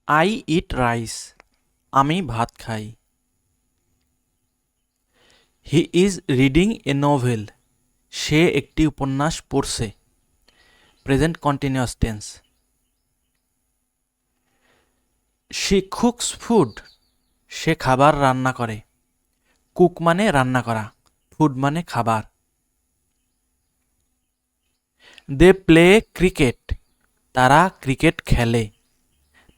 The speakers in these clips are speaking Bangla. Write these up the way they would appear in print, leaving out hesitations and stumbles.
আই ইট রাইস, আমি ভাত খাই। He is reading a novel, সে একটি উপন্যাস পড়ছে। Present continuous tense. She cooks food, সে খাবার রান্না করে। কুক মানে রান্না করা, ফুড মানে খাবার। দে প্লে ক্রিকেট, তারা ক্রিকেট খেলে।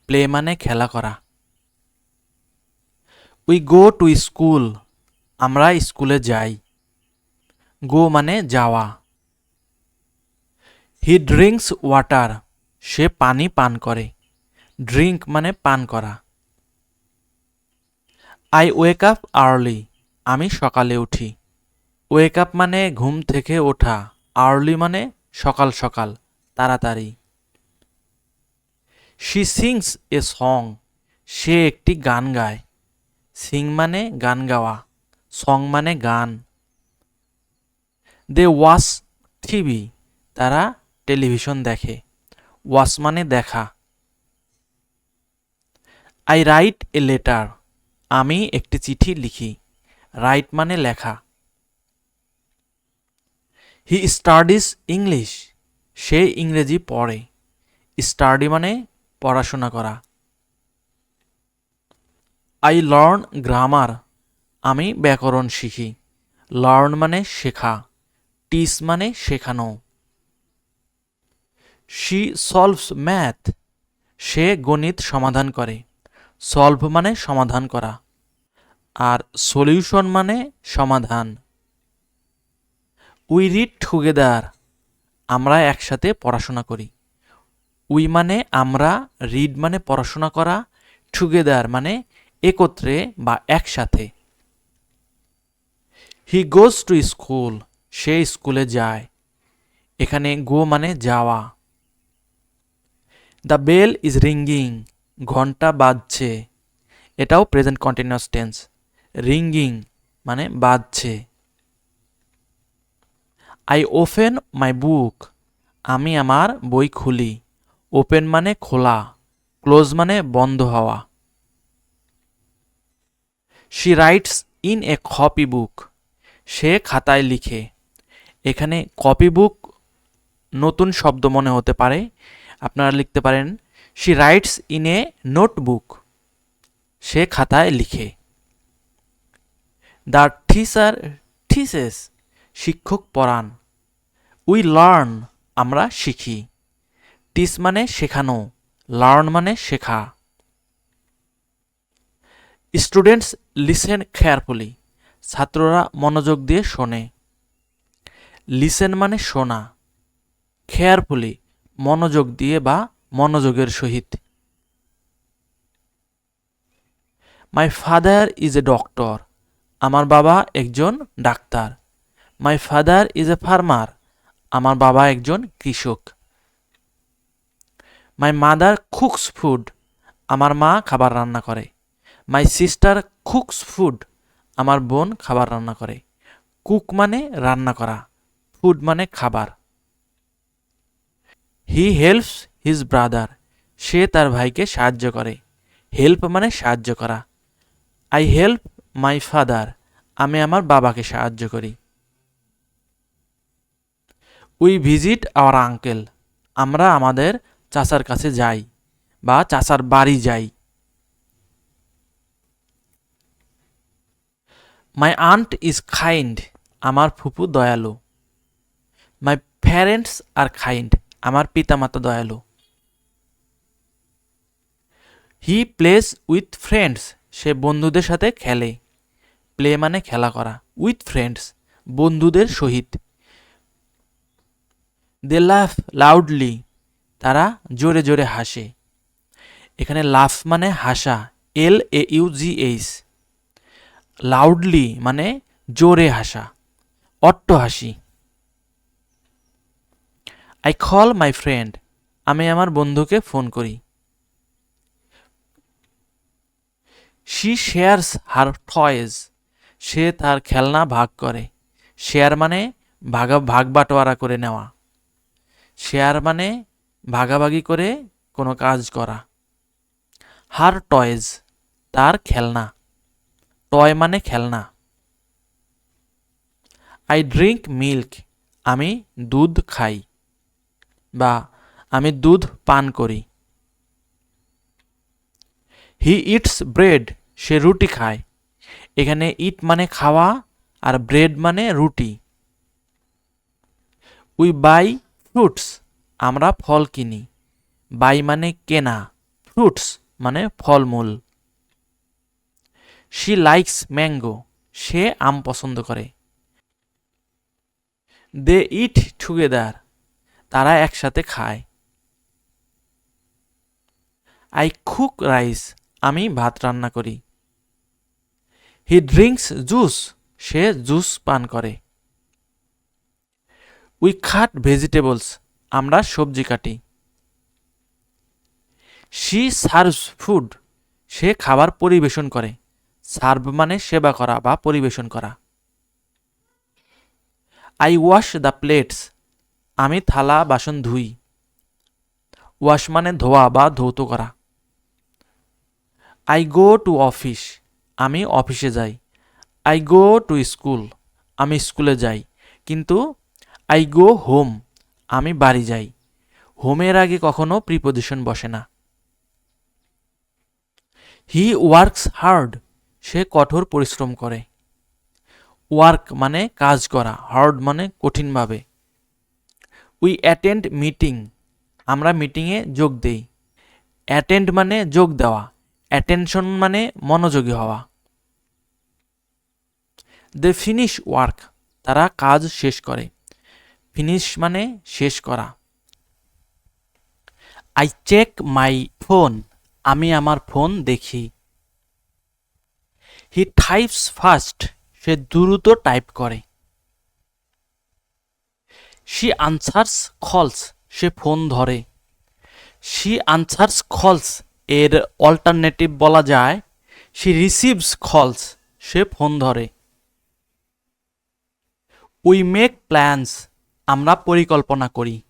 প্লে মানে খেলা করা। উই গো টু স্কুল, আমরা স্কুলে যাই। গো মানে যাওয়া। হি ড্রিঙ্কস ওয়াটার, সে পানি পান করে। ড্রিঙ্ক মানে পান করা। আই ওয়েক আপ আর্লি, আমি সকালে উঠি। ওয়েক আপ মানে ঘুম থেকে ওঠা, আর্লি মানে সকাল সকাল, তাড়াতাড়ি। শি সিংস এ সং, সে একটি গান গায়। সিং মানে গান গাওয়া, সং মানে গান। দে ওয়াচ টিভি, তারা টেলিভিশন দেখে। ওয়াচ মানে দেখা। আই রাইট এ লেটার, আমি একটি চিঠি লিখি। রাইট মানে লেখা। হি স্টাডিজ ইংলিশ, সে ইংরেজি পড়ে। স্টাডি মানে পড়াশোনা করা। আই লার্ন গ্রামার, আমি ব্যাকরণ শিখি। লার্ন মানে শেখা, টিচ মানে শেখানো। শি সলভস ম্যাথ, সে গণিত সমাধান করে। সলভ মানে সমাধান করা, আর সলিউশন মানে সমাধান। উই রিড টুগেদার, আমরা একসাথে পড়াশোনা করি। উই মানে আমরা, রিড মানে পড়াশোনা করা, টুগেদার মানে একত্রে বা একসাথে। হি গোজ টু স্কুল, সে স্কুলে যায়। এখানে গো মানে যাওয়া। দ্য বেল ইজ রিঙ্গিং, ঘন্টা বাজছে। এটাও প্রেজেন্ট কন্টিনিউয়াস টেন্স। রিঙ্গিং মানে বাজছে। আই ওপেন মাই বুক, আমি আমার বই খুলি। ওপেন মানে খোলা, ক্লোজ মানে বন্ধ হওয়া। She writes in a copy book, সে খাতায় লিখে। এখানে কপি বুক নতুন শব্দ মনে হতে পারে, আপনারা লিখতে পারেন she writes in a notebook, সে খাতায় লিখে। দ্য টিচার টিচেস, শিক্ষক পড়ান। উই লার্ন, আমরা শিখি। টিচ মানে শেখানো, লার্ন মানে শেখা। স্টুডেন্টস লিসেন কেয়ারফুলি, ছাত্ররা মনোযোগ দিয়ে শোনে। লিসেন মানে শোনা, কেয়ারফুলি মনোযোগ দিয়ে বা মনোযোগের সহিত। My father is a doctor, আমার বাবা একজন doctor. My father is a farmer, আমার বাবা একজন কৃষক। মাই মাদার কুকস ফুড, আমার মা খাবার রান্না করে। মাই সিস্টার কুকস ফুড, আমার বোন খাবার রান্না করে। কুক মানে রান্না করা, ফুড মানে খাবার। হি হেল্পস হিজ ব্রাদার, সে তার ভাইকে সাহায্য করে। হেল্প মানে সাহায্য করা। আই হেল্প মাই ফাদার, আমি আমার বাবাকে সাহায্য করি। উই ভিজিট আওয়ার আঙ্কেল, আমরা আমাদের চাচার কাছে যাই বা চাচার বাড়ি যাই। মাই আন্ট ইজ কাইন্ড, আমার ফুপু দয়ালু। মাই প্যারেন্টস আর কাইন্ড, আমার পিতামাতা দয়ালু। হি প্লেস উইথ ফ্রেন্ডস, সে বন্ধুদের সাথে খেলে। প্লে মানে খেলা করা, উইথ ফ্রেন্ডস বন্ধুদের সহিত। দে লাফ লাউডলি, তারা জোরে জোরে হাসে। এখানে লাফ মানে হাসা, LAUGH। লাউডলি মানে জোরে হাসা, অট্টহাসি। আই কল মাই ফ্রেন্ড, আমি আমার বন্ধুকে ফোন করি। শি শেয়ার্স হার টয়েজ, সে তার খেলনা ভাগ করে। শেয়ার মানে ভাগ বাটোয়ারা করে নেওয়া। শেয়ার মানে ভাগাভাগি করে কোনো কাজ করা। হার টয়েজ, তার খেলনা। টয় মানে খেলনা। আই ড্রিঙ্ক মিল্ক, আমি দুধ খাই বা আমি দুধ পান করি। হি ইটস ব্রেড, সে রুটি খায়। এখানে ইট মানে খাওয়া আর ব্রেড মানে রুটি। উই বাই ফ্রুটস, আমরা ফল কিনি। বাই মানে কেনা, ফ্রুটস মানে ফলমূল। শি লাইকস ম্যাঙ্গো, সে আম পছন্দ করে। দে ইট টুগেদার, তারা একসাথে খায়। আই কুক রাইস, আমি ভাত রান্না করি। He drinks juice, say juice পান করে। উই কাট ভেজিটেবলস, আমরা সবজি কাটি। শি সার্ভস ফুড, সে খাবার পরিবেশন করে। সার্ভ মানে সেবা করা বা পরিবেশন করা। আই ওয়াশ দ্য প্লেটস, আমি থালা বাসন ধুই। ওয়াশ মানে ধোয়া বা ধৌত করা। আই গো টু অফিস, আমি অফিসে যাই। আই গো টু স্কুল, আমি স্কুলে যাই। কিন্তু আই গো হোম, আমি বাড়ি যাই। হোমের আগে কখনো প্রিপোজিশন বসে না। হি ওয়ার্কস হার্ড, সে কঠোর পরিশ্রম করে। ওয়ার্ক মানে কাজ করা, হার্ড মানে কঠিনভাবে। উই অ্যাটেন্ড মিটিং, আমরা মিটিংয়ে যোগ দেই। অ্যাটেন্ড মানে যোগ দেওয়া, অ্যাটেনশন মানে মনোযোগী হওয়া। দে ফিনিশ ওয়ার্ক, তারা কাজ শেষ করে। ফিনিশ মানে শেষ করা। আই চেক মাই ফোন, আমি আমার ফোন দেখি। হি টাইপস ফাস্ট, সে দ্রুত টাইপ করে। শি আনসার্স কলস, সে ফোন ধরে। শি আনসার্স কলস এর অল্টারনেটিভ বলা যায় শি রিসিভস কলস, সে ফোন ধরে। উই মেক প্ল্যানস, আমরা পরিকল্পনা করি।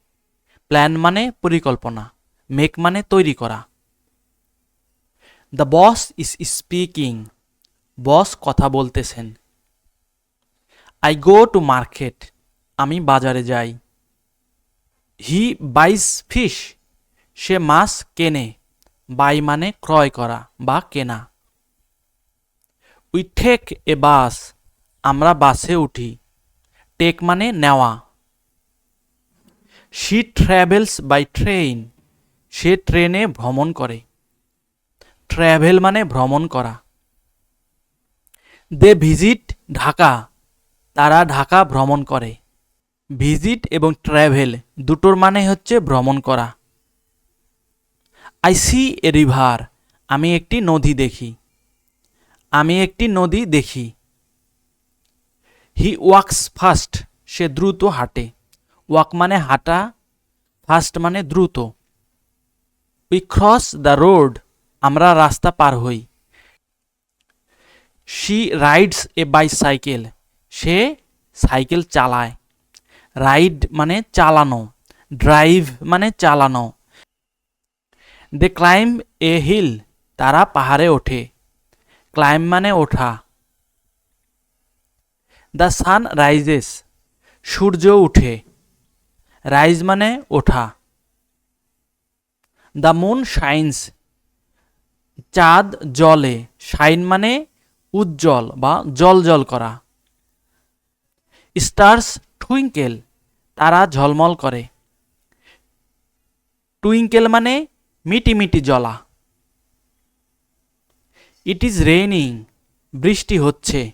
প্ল্যান মানে পরিকল্পনা, মেক মানে তৈরি করা। দ্য বস ইজ স্পিকিং, বস কথা বলতেছেন। আই গো টু মার্কেট, আমি বাজারে যাই। হি বাইস ফিশ, সে মাছ কেনে। বাই মানে ক্রয় করা বা কেনা। উই টেক এ বাস, আমরা বাসে উঠি। টেক মানে নেওয়া। শি ট্রাভেলস বাই ট্রেন, সে ট্রেনে ভ্রমণ করে। ট্রাভেল মানে ভ্রমণ করা। দে ভিজিট ঢাকা, তারা ঢাকা ভ্রমণ করে। ভিজিট এবং ট্রাভেল দুটোর মানে হচ্ছে ভ্রমণ করা। আই সি এ রিভার, আমি একটি নদী দেখি। আমি একটি নদী দেখি। হি ওয়াক্স ফাস্ট, সে দ্রুত হাঁটে। ওয়াক মানে হাঁটা, ফাস্ট মানে দ্রুত। উই ক্রস দ্য রোড, আমরা রাস্তা পার হই। She rides A bicycle, say cycle চালায়। রাইড মানে চালানো, ড্রাইভ মানে চালানো। দে ক্লাইম্ব এ হিল, তারা পাহাড়ে ওঠে। ক্লাইম্ব মানে ওঠা। দ্য সান রাইজেস, সূর্য উঠে। রাইজ মানে ওঠা। দ্য মুন শাইনস, চাঁদ জলে। শাইন মানে উজ্জ্বল বা জল করা। স্টার্স টুইঙ্কেল, তারা ঝলমল করে। টুইঙ্কেল মানে মিটি মিটি জ্বলা। ইট ইজ রেইনিং, বৃষ্টি হচ্ছে।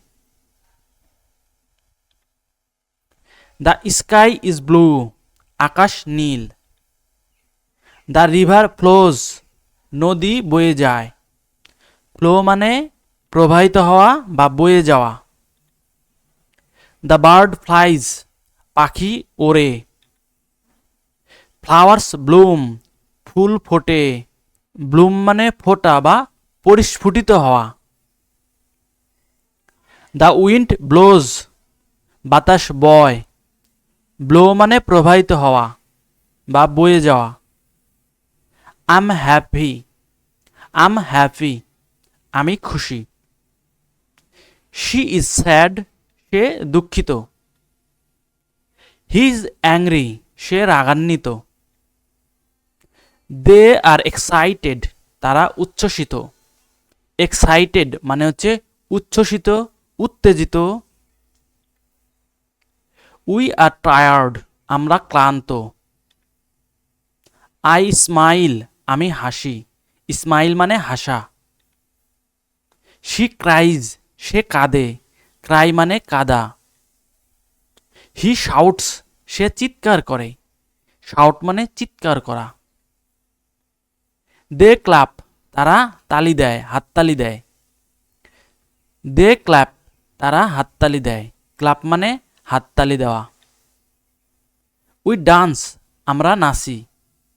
দ্য স্কাই ইজ ব্লু, আকাশ নীল। দ্য রিভার ফ্লোজ, নদী বয়ে যায়। ফ্লো মানে প্রবাহিত হওয়া বা বয়ে যাওয়া। দ্য বার্ড ফ্লাইজ, পাখি ওড়ে। ফ্লাওয়ার্স ব্লুম, ফুল ফোটে। ব্লুম মানে ফোটা বা পরিস্ফুটিত হওয়া। দ্য উইন্ড ব্লোজ, বাতাস বয়। ব্লো মানে প্রবাহিত হওয়া বা বয়ে যাওয়া। I am happy, am happy, আমি খুশি। শি ইজ স্যাড, সে দুঃখিত। হি ইজ অ্যাংরি, সে রাগান্বিত। দে আর এক্সাইটেড, তারা উচ্ছ্বসিত। এক্সাইটেড মানে হচ্ছে উচ্ছ্বসিত, উত্তেজিত। উই আর টায়ার্ড, আমরা ক্লান্ত। আই স্মাইল, আমি হাসি। স্মাইল মানে হাসা। শি ক্রাইজ, সে কাঁদে। ক্রাই মানে কাদা। হি শাউটস, সে চিৎকার করে। শাউট মানে চিৎকার করা। দে ক্লাপ, তারা তালি দেয়, হাততালি দেয়। দে ক্ল্যাপ, তারা হাততালি দেয়। ক্লাপ মানে হাততালি দেওয়া। উই ডান্স, আমরা নাচি।